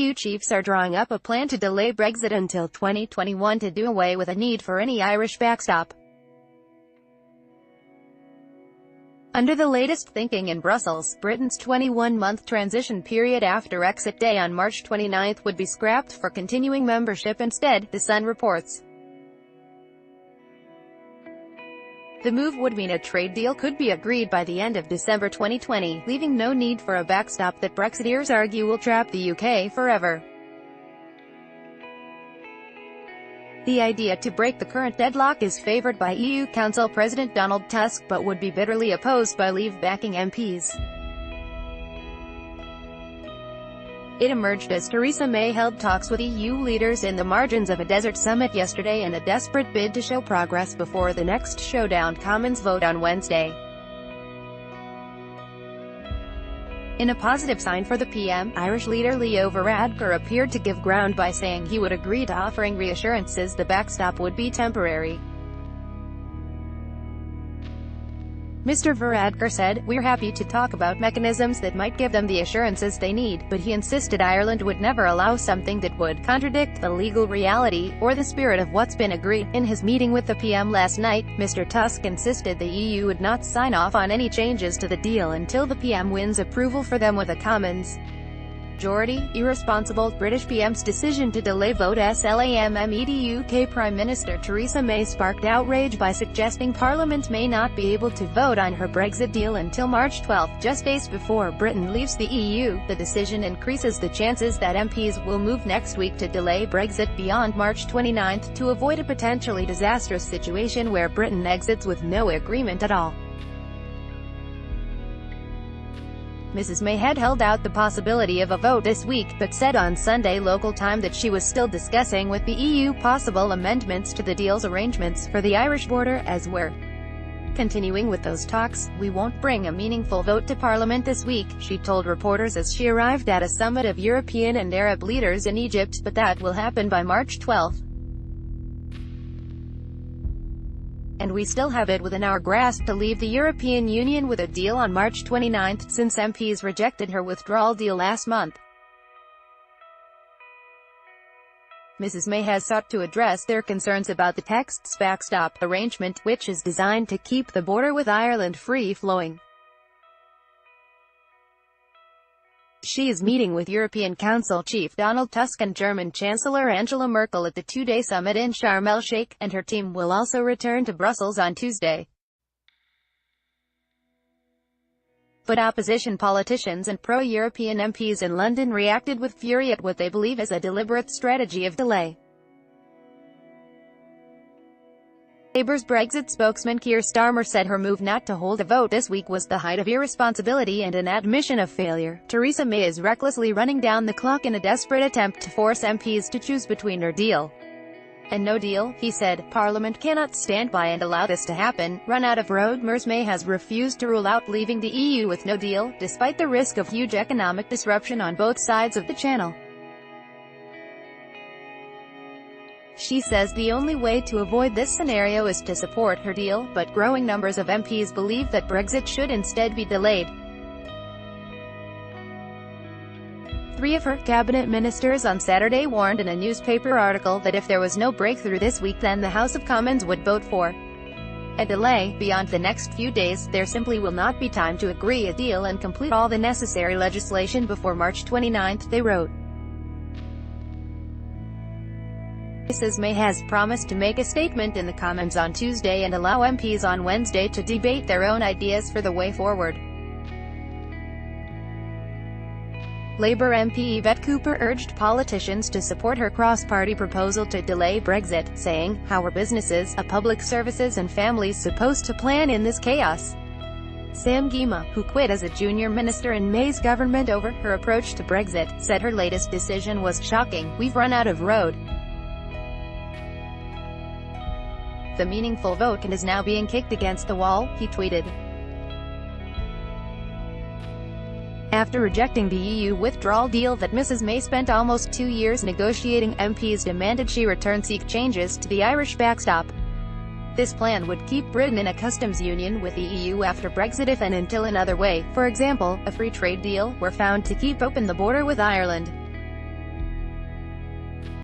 EU chiefs are drawing up a plan to delay Brexit until 2021 to do away with a need for any Irish backstop. Under the latest thinking in Brussels, Britain's 21-month transition period after exit day on March 29 would be scrapped for continuing membership instead, The Sun reports. The move would mean a trade deal could be agreed by the end of December 2020, leaving no need for a backstop that Brexiteers argue will trap the UK forever. The idea to break the current deadlock is favoured by EU Council President Donald Tusk, but would be bitterly opposed by Leave-backing MPs. It emerged as Theresa May held talks with EU leaders in the margins of a desert summit yesterday in a desperate bid to show progress before the next showdown Commons vote on Wednesday. In a positive sign for the PM, Irish leader Leo Varadkar appeared to give ground by saying he would agree to offering reassurances the backstop would be temporary. Mr. Varadkar said, "We're happy to talk about mechanisms that might give them the assurances they need," but he insisted Ireland would never allow something that would contradict the legal reality, or the spirit of what's been agreed. In his meeting with the PM last night, Mr. Tusk insisted the EU would not sign off on any changes to the deal until the PM wins approval for them with a Commons majority. Irresponsible. British PM's decision to delay vote SLAMMED. UK Prime Minister Theresa May sparked outrage by suggesting Parliament may not be able to vote on her Brexit deal until March 12, just days before Britain leaves the EU. The decision increases the chances that MPs will move next week to delay Brexit beyond March 29 to avoid a potentially disastrous situation where Britain exits with no agreement at all. Mrs. May had held out the possibility of a vote this week, but said on Sunday local time that she was still discussing with the EU possible amendments to the deal's arrangements for the Irish border. "As we're continuing with those talks, we won't bring a meaningful vote to Parliament this week," she told reporters as she arrived at a summit of European and Arab leaders in Egypt, "but that will happen by March 12. And we still have it within our grasp to leave the European Union with a deal on March 29, since MPs rejected her withdrawal deal last month." Mrs. May has sought to address their concerns about the text's backstop arrangement, which is designed to keep the border with Ireland free-flowing. She is meeting with European Council Chief Donald Tusk and German Chancellor Angela Merkel at the two-day summit in Sharm el-Sheikh, and her team will also return to Brussels on Tuesday. But opposition politicians and pro-European MPs in London reacted with fury at what they believe is a deliberate strategy of delay. Labour's Brexit spokesman Keir Starmer said her move not to hold a vote this week was the height of irresponsibility and an admission of failure. "Theresa May is recklessly running down the clock in a desperate attempt to force MPs to choose between her deal and no deal," he said. "Parliament cannot stand by and allow this to happen." Run out of road. Ms. May has refused to rule out leaving the EU with no deal, despite the risk of huge economic disruption on both sides of the Channel. She says the only way to avoid this scenario is to support her deal, but growing numbers of MPs believe that Brexit should instead be delayed. Three of her cabinet ministers on Saturday warned in a newspaper article that if there was no breakthrough this week, then the House of Commons would vote for a delay. Beyond the next few days, there simply will not be time to agree a deal and complete all the necessary legislation before March 29, they wrote. Mrs. May has promised to make a statement in the Commons on Tuesday and allow MPs on Wednesday to debate their own ideas for the way forward. Labour MP Yvette Cooper urged politicians to support her cross-party proposal to delay Brexit, saying, "How are businesses, public services and families supposed to plan in this chaos?" Sam Gyimah, who quit as a junior minister in May's government over her approach to Brexit, said her latest decision was shocking. "We've run out of road. The meaningful vote is now being kicked against the wall," he tweeted. After rejecting the EU withdrawal deal that Mrs. May spent almost 2 years negotiating, MPs demanded she seek changes to the Irish backstop. This plan would keep Britain in a customs union with the EU after Brexit if and until another way, for example, a free trade deal, were found to keep open the border with Ireland.